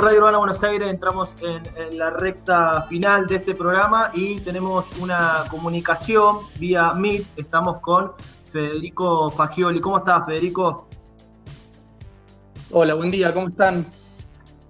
Radio Urbana Buenos Aires, entramos en la recta final de este programa y tenemos una comunicación vía Meet. Estamos con Federico Fagioli. ¿Cómo estás, Federico? Hola, buen día, ¿cómo están?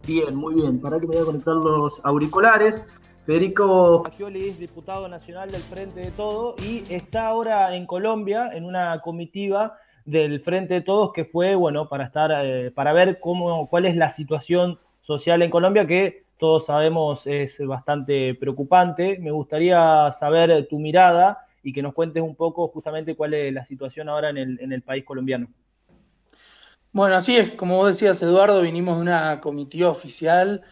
Bien, muy bien. Para que me voy a conectar los auriculares. Federico Fagioli es diputado nacional del Frente de Todos y está ahora en Colombia en una comitiva del Frente de Todos que fue, bueno, para ver cuál es la situación social en Colombia, que todos sabemos es bastante preocupante. Me gustaría saber tu mirada y que nos cuentes un poco justamente cuál es la situación ahora en el país colombiano. Bueno, así es, como vos decías, Eduardo, vinimos de una comitiva oficial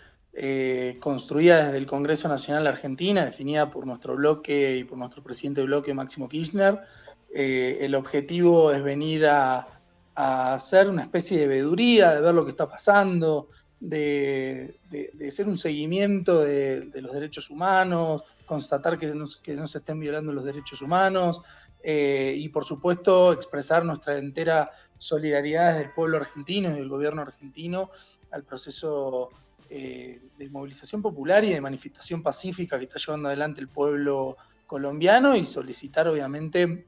construida desde el Congreso Nacional de Argentina, definida por nuestro bloque y por nuestro presidente de bloque, Máximo Kirchner. El objetivo es venir a hacer una especie de veeduría, de ver lo que está pasando, de hacer un seguimiento de los derechos humanos, constatar que no se estén violando los derechos humanos, y por supuesto expresar nuestra entera solidaridad del pueblo argentino y del gobierno argentino al proceso de movilización popular y de manifestación pacífica que está llevando adelante el pueblo colombiano, y solicitar obviamente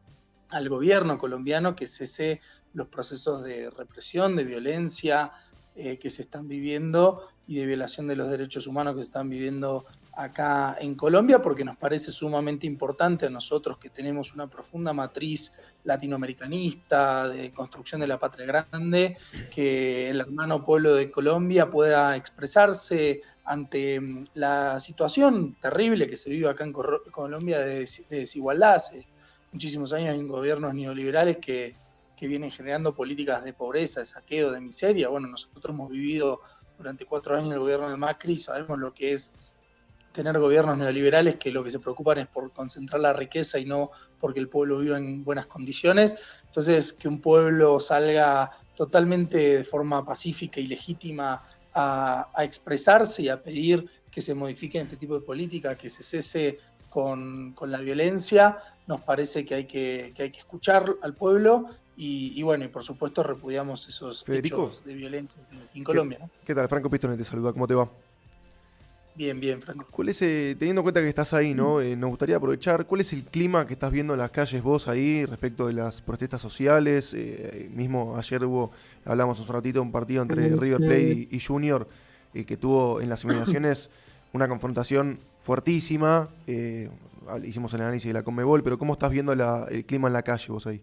al gobierno colombiano que cese los procesos de represión, de violencia que se están viviendo y de violación de los derechos humanos que se están viviendo acá en Colombia, porque nos parece sumamente importante a nosotros, que tenemos una profunda matriz latinoamericanista de construcción de la patria grande, que el hermano pueblo de Colombia pueda expresarse ante la situación terrible que se vive acá en Colombia de desigualdad. Hace muchísimos años hay gobiernos neoliberales que vienen generando políticas de pobreza, de saqueo, de miseria. Bueno, nosotros hemos vivido durante 4 años el gobierno de Macri, sabemos lo que es tener gobiernos neoliberales que lo que se preocupan es por concentrar la riqueza y no porque el pueblo viva en buenas condiciones. Entonces, que un pueblo salga totalmente de forma pacífica y legítima a expresarse y a pedir que se modifiquen este tipo de política, que se cese con la violencia, nos parece que hay que escuchar al pueblo y bueno, y por supuesto repudiamos esos Federico, hechos de violencia en Colombia, ¿no? ¿Qué tal? Franco Pistone te saluda, ¿cómo te va? Bien, Franco. ¿Cuál es, teniendo en cuenta que estás ahí, ¿no? Nos gustaría aprovechar, ¿cuál es el clima que estás viendo en las calles vos ahí respecto de las protestas sociales? Mismo ayer hablamos hace un ratito, un partido entre River Plate y Junior, que tuvo en las inmediaciones una confrontación fuertísima. Hicimos el análisis de la Conmebol, pero ¿cómo estás viendo el clima en la calle vos ahí?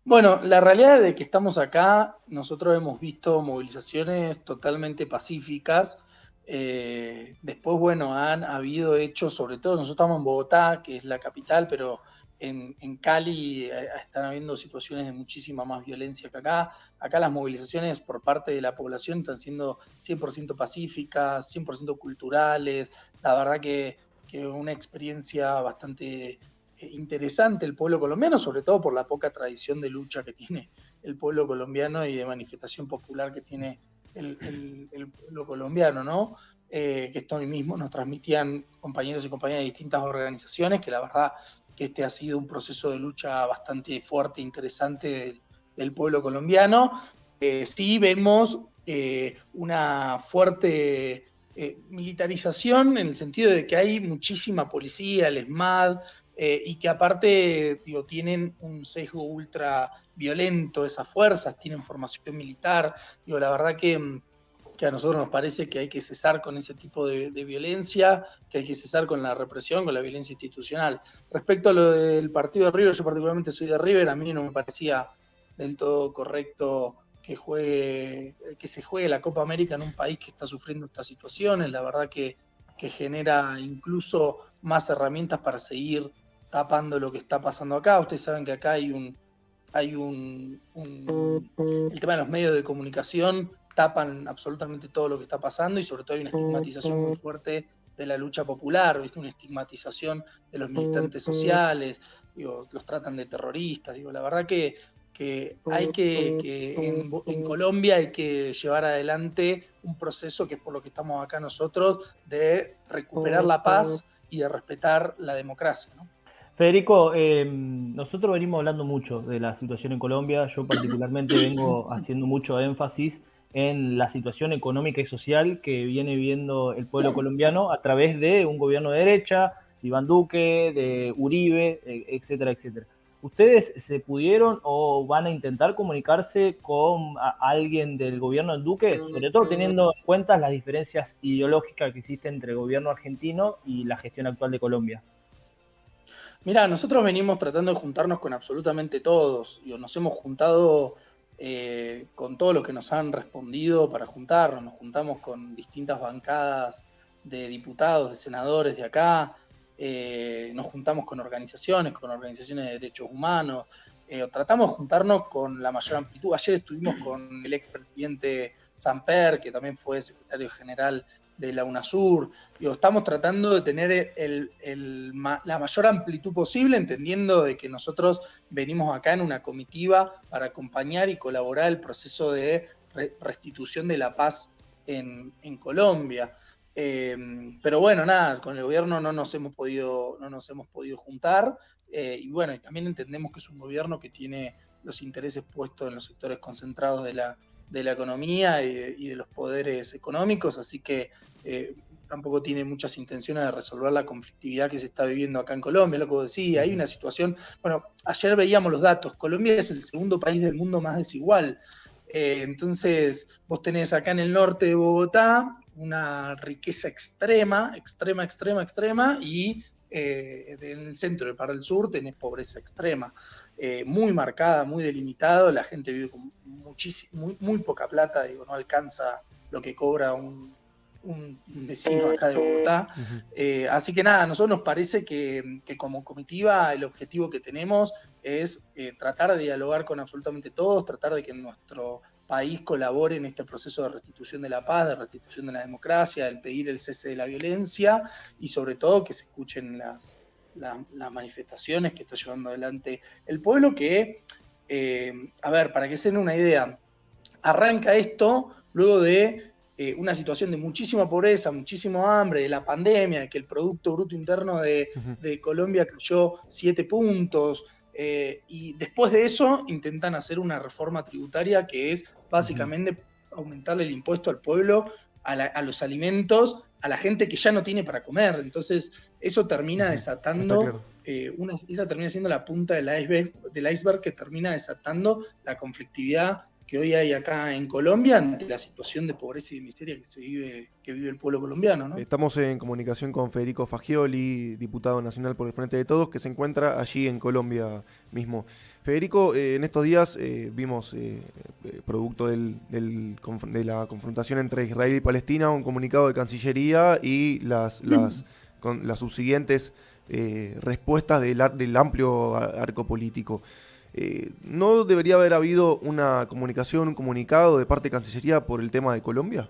Bueno, la realidad de que estamos acá, nosotros hemos visto movilizaciones totalmente pacíficas. Después, bueno, han habido hechos, sobre todo nosotros estamos en Bogotá, que es la capital, pero en Cali están habiendo situaciones de muchísima más violencia que acá. Acá las movilizaciones por parte de la población están siendo 100% pacíficas, 100% culturales. La verdad que una experiencia bastante interesante el pueblo colombiano, sobre todo por la poca tradición de lucha que tiene el pueblo colombiano y de manifestación popular que tiene el pueblo colombiano, ¿no? Que esto hoy mismo nos transmitían compañeros y compañeras de distintas organizaciones, que la verdad que este ha sido un proceso de lucha bastante fuerte e interesante del pueblo colombiano. Sí vemos una fuerte militarización, en el sentido de que hay muchísima policía, el ESMAD, y que aparte, digo, tienen un sesgo ultra violento, esas fuerzas, tienen formación militar. Digo, la verdad que a nosotros nos parece que hay que cesar con ese tipo de violencia, que hay que cesar con la represión, con la violencia institucional. Respecto a lo del partido de River, yo particularmente soy de River, a mí no me parecía del todo correcto que se juegue la Copa América en un país que está sufriendo estas situaciones. La verdad que genera incluso más herramientas para seguir tapando lo que está pasando acá. Ustedes saben que acá el tema de los medios de comunicación tapan absolutamente todo lo que está pasando, y sobre todo hay una estigmatización muy fuerte de la lucha popular, ¿viste? Una estigmatización de los militantes sociales, digo, los tratan de terroristas. Digo, la verdad que hay en Colombia hay que llevar adelante un proceso que es por lo que estamos acá nosotros, de recuperar la paz y de respetar la democracia, ¿no? Federico, nosotros venimos hablando mucho de la situación en Colombia. Yo particularmente vengo haciendo mucho énfasis en la situación económica y social que viene viviendo el pueblo colombiano a través de un gobierno de derecha, de Iván Duque, de Uribe, etcétera, etcétera. ¿Ustedes se pudieron o van a intentar comunicarse con alguien del gobierno de Duque, sobre todo teniendo en cuenta las diferencias ideológicas que existen entre el gobierno argentino y la gestión actual de Colombia? Mirá, nosotros venimos tratando de juntarnos con absolutamente todos. Nos hemos juntado con todo lo que nos han respondido para juntarnos. Nos juntamos con distintas bancadas de diputados, de senadores de acá. Nos juntamos con organizaciones de derechos humanos. Tratamos de juntarnos con la mayor amplitud. Ayer estuvimos con el expresidente Samper, que también fue secretario general de la UNASUR. Estamos tratando de tener la mayor amplitud posible, entendiendo de que nosotros venimos acá en una comitiva para acompañar y colaborar el proceso de restitución de la paz en Colombia. Pero bueno, nada, con el gobierno no nos hemos podido juntar, y bueno, y también entendemos que es un gobierno que tiene los intereses puestos en los sectores concentrados de la economía y de los poderes económicos, así que tampoco tiene muchas intenciones de resolver la conflictividad que se está viviendo acá en Colombia. Lo que vos decís, hay una situación, bueno, ayer veíamos los datos, Colombia es el segundo país del mundo más desigual. Entonces vos tenés acá en el norte de Bogotá una riqueza extrema, y en el centro y para el sur tenés pobreza extrema, muy marcada, muy delimitado, la gente vive con muy poca plata, digo, no alcanza lo que cobra un vecino acá de Bogotá. Así que nada, a nosotros nos parece que como comitiva el objetivo que tenemos es tratar de dialogar con absolutamente todos, tratar de que nuestro país colabore en este proceso de restitución de la paz, de restitución de la democracia, el pedir el cese de la violencia y sobre todo que se escuchen las manifestaciones que está llevando adelante el pueblo que, a ver, para que se den una idea, arranca esto luego de una situación de muchísima pobreza, muchísimo hambre, de la pandemia, de que el Producto Bruto Interno de Colombia cayó 7 puntos, y después de eso intentan hacer una reforma tributaria que es básicamente aumentarle el impuesto al pueblo, a los alimentos, a la gente que ya no tiene para comer. Entonces eso termina desatando, esa termina siendo la punta del iceberg que termina desatando la conflictividad que hoy hay acá en Colombia ante la situación de pobreza y de miseria que vive el pueblo colombiano, ¿no? Estamos en comunicación con Federico Fagioli, diputado nacional por el Frente de Todos, que se encuentra allí en Colombia mismo. Federico, en estos días vimos, producto de la confrontación entre Israel y Palestina, un comunicado de Cancillería y las subsiguientes respuestas del amplio arco político. ¿No debería haber habido una comunicación, un comunicado de parte de Cancillería por el tema de Colombia?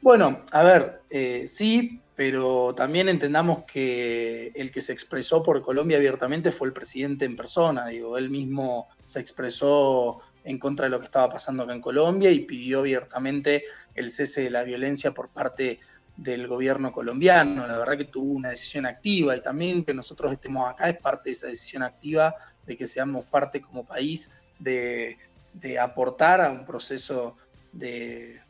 Bueno, a ver, sí, pero también entendamos que el que se expresó por Colombia abiertamente fue el presidente en persona. Digo, él mismo se expresó en contra de lo que estaba pasando acá en Colombia y pidió abiertamente el cese de la violencia por parte del gobierno colombiano. La verdad que tuvo una decisión activa, y también que nosotros estemos acá es parte de esa decisión activa, de que seamos parte como país de aportar a un proceso de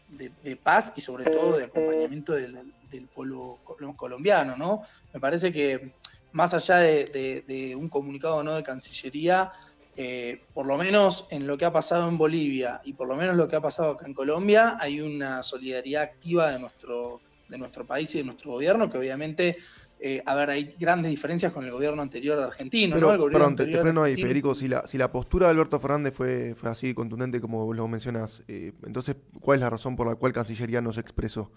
paz y sobre todo de acompañamiento del pueblo colombiano, ¿no? Me parece que más allá de un comunicado o no de Cancillería, por lo menos en lo que ha pasado en Bolivia y por lo menos lo que ha pasado acá en Colombia, hay una solidaridad activa de nuestro país y de nuestro gobierno, que obviamente, a ver, hay grandes diferencias con el gobierno anterior argentino, pero, ¿no? Perdón, te freno ahí, Federico. Si la postura de Alberto Fernández fue así contundente como vos lo mencionás, entonces, ¿cuál es la razón por la cual Cancillería no se expresó?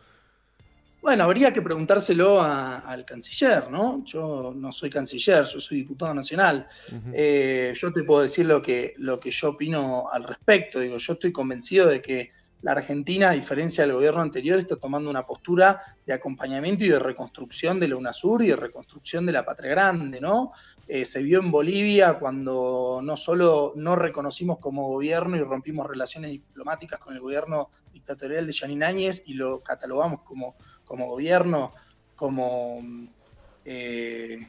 Bueno, habría que preguntárselo al canciller, ¿no? Yo no soy canciller, yo soy diputado nacional. Yo te puedo decir lo que yo opino al respecto. Digo, yo estoy convencido de que la Argentina, a diferencia del gobierno anterior, está tomando una postura de acompañamiento y de reconstrucción de la UNASUR y de reconstrucción de la Patria Grande, ¿no? Se vio en Bolivia cuando no solo no reconocimos como gobierno y rompimos relaciones diplomáticas con el gobierno dictatorial de Yanin Áñez y lo catalogamos como gobierno, como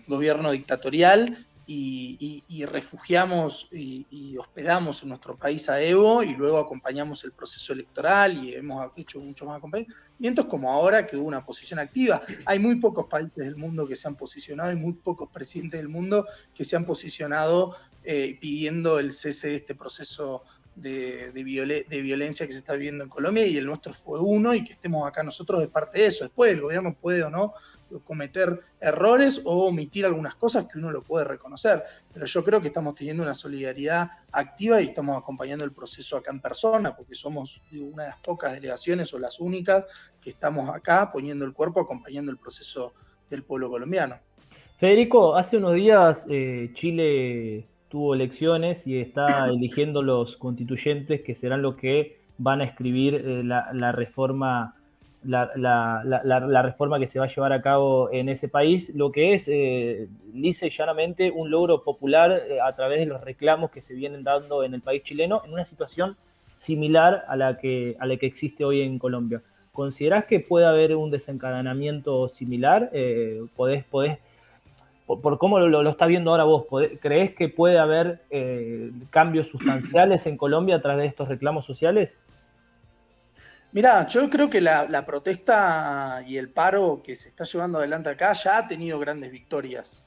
gobierno dictatorial, y refugiamos y hospedamos en nuestro país a Evo y luego acompañamos el proceso electoral y hemos hecho mucho más acompañamientos como ahora que hubo una posición activa. Hay muy pocos países del mundo que se han posicionado, hay muy pocos presidentes del mundo que se han posicionado pidiendo el cese de este proceso de violencia que se está viviendo en Colombia, y el nuestro fue uno, y que estemos acá nosotros es parte de eso. Después el gobierno puede o no cometer errores o omitir algunas cosas que uno lo puede reconocer, pero yo creo que estamos teniendo una solidaridad activa y estamos acompañando el proceso acá en persona, porque somos una de las pocas delegaciones o las únicas que estamos acá poniendo el cuerpo, acompañando el proceso del pueblo colombiano. Federico, hace unos días Chile tuvo elecciones y está eligiendo los constituyentes que serán los que van a escribir la reforma. La reforma que se va a llevar a cabo en ese país, lo que es lisa y llanamente un logro popular a través de los reclamos que se vienen dando en el país chileno en una situación similar a la que existe hoy en Colombia. ¿Considerás que puede haber un desencadenamiento similar? ¿Podés por cómo lo estás viendo ahora vos, ¿creés que puede haber cambios sustanciales en Colombia a través de estos reclamos sociales? Mirá, yo creo que la protesta y el paro que se está llevando adelante acá ya ha tenido grandes victorias.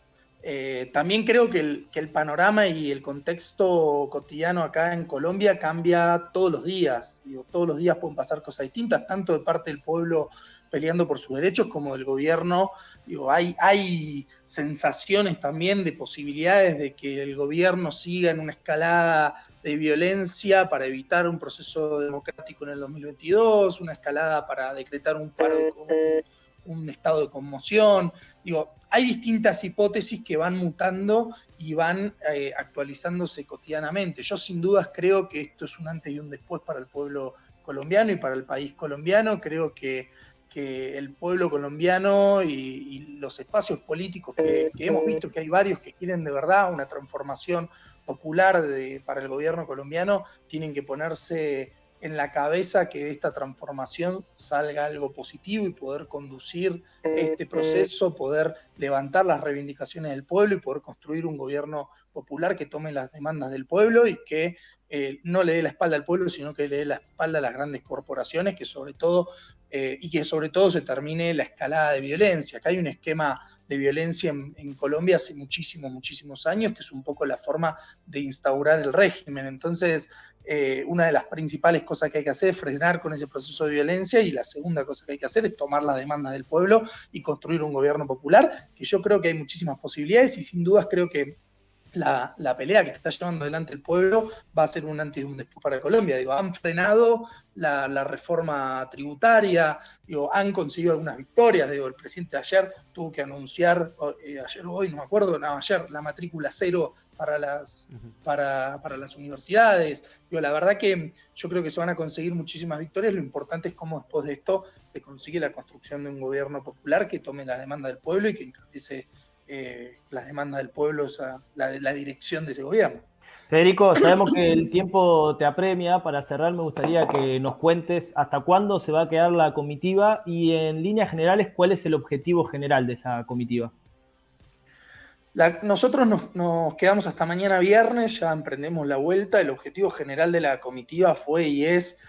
También creo que el panorama y el contexto cotidiano acá en Colombia cambia todos los días. Digo, todos los días pueden pasar cosas distintas, tanto de parte del pueblo peleando por sus derechos como del gobierno. Digo, hay sensaciones también de posibilidades de que el gobierno siga en una escalada de violencia para evitar un proceso democrático en el 2022, una escalada para decretar un paro, un estado de conmoción. Digo, hay distintas hipótesis que van mutando y van actualizándose cotidianamente. Yo sin dudas creo que esto es un antes y un después para el pueblo colombiano y para el país colombiano. Creo que el pueblo colombiano y los espacios políticos que hemos visto, que hay varios que quieren de verdad una transformación popular para el gobierno colombiano, tienen que ponerse en la cabeza que de esta transformación salga algo positivo y poder conducir este proceso, poder levantar las reivindicaciones del pueblo y poder construir un gobierno popular que tome las demandas del pueblo y que no le dé la espalda al pueblo, sino que le dé la espalda a las grandes corporaciones, que sobre todo se termine la escalada de violencia. Acá hay un esquema de violencia en Colombia hace muchísimos años, que es un poco la forma de instaurar el régimen. Entonces, una de las principales cosas que hay que hacer es frenar con ese proceso de violencia, y la segunda cosa que hay que hacer es tomar las demandas del pueblo y construir un gobierno popular, que yo creo que hay muchísimas posibilidades, y sin dudas creo que la pelea que está llevando adelante el pueblo va a ser un antes y un después para Colombia. Digo, han frenado la reforma tributaria, digo, han conseguido algunas victorias. Digo, el presidente ayer tuvo que anunciar, ayer o hoy, no me acuerdo, ayer, la matrícula cero para las universidades. Digo, la verdad que yo creo que se van a conseguir muchísimas victorias. Lo importante es cómo después de esto se consigue la construcción de un gobierno popular que tome las demandas del pueblo y que encabece las demandas del pueblo, la dirección de ese gobierno. Federico, sabemos que el tiempo te apremia. Para cerrar, me gustaría que nos cuentes hasta cuándo se va a quedar la comitiva y, en líneas generales, cuál es el objetivo general de esa comitiva. Nosotros nos quedamos hasta mañana viernes, ya emprendemos la vuelta. El objetivo general de la comitiva fue y es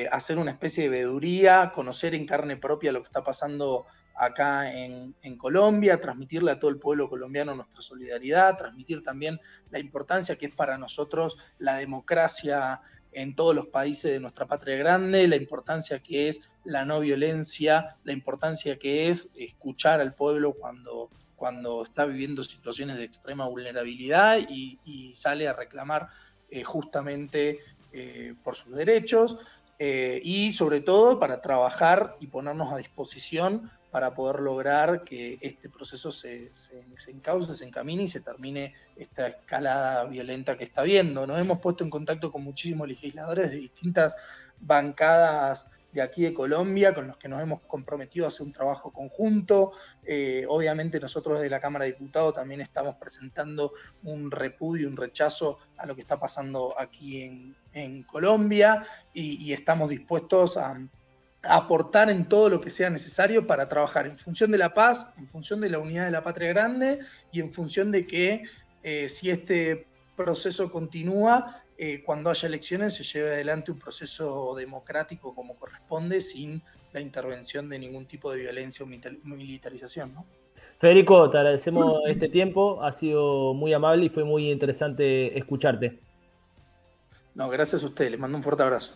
hacer una especie de veeduría, conocer en carne propia lo que está pasando acá en Colombia, transmitirle a todo el pueblo colombiano nuestra solidaridad, transmitir también la importancia que es para nosotros la democracia en todos los países de nuestra patria grande, la importancia que es la no violencia, la importancia que es escuchar al pueblo cuando está viviendo situaciones de extrema vulnerabilidad y sale a reclamar justamente por sus derechos, y sobre todo para trabajar y ponernos a disposición para poder lograr que este proceso se encauce, se encamine y se termine esta escalada violenta que está viendo. Nos hemos puesto en contacto con muchísimos legisladores de distintas bancadas de aquí de Colombia, con los que nos hemos comprometido a hacer un trabajo conjunto. Obviamente nosotros desde la Cámara de Diputados también estamos presentando un repudio, un rechazo a lo que está pasando aquí en Colombia, y estamos dispuestos a aportar en todo lo que sea necesario para trabajar en función de la paz, en función de la unidad de la patria grande y en función de que si este proceso continúa, cuando haya elecciones se lleve adelante un proceso democrático como corresponde, sin la intervención de ningún tipo de violencia o militarización, ¿no? Federico, te agradecemos este tiempo, ha sido muy amable y fue muy interesante escucharte. No, gracias a ustedes, les mando un fuerte abrazo.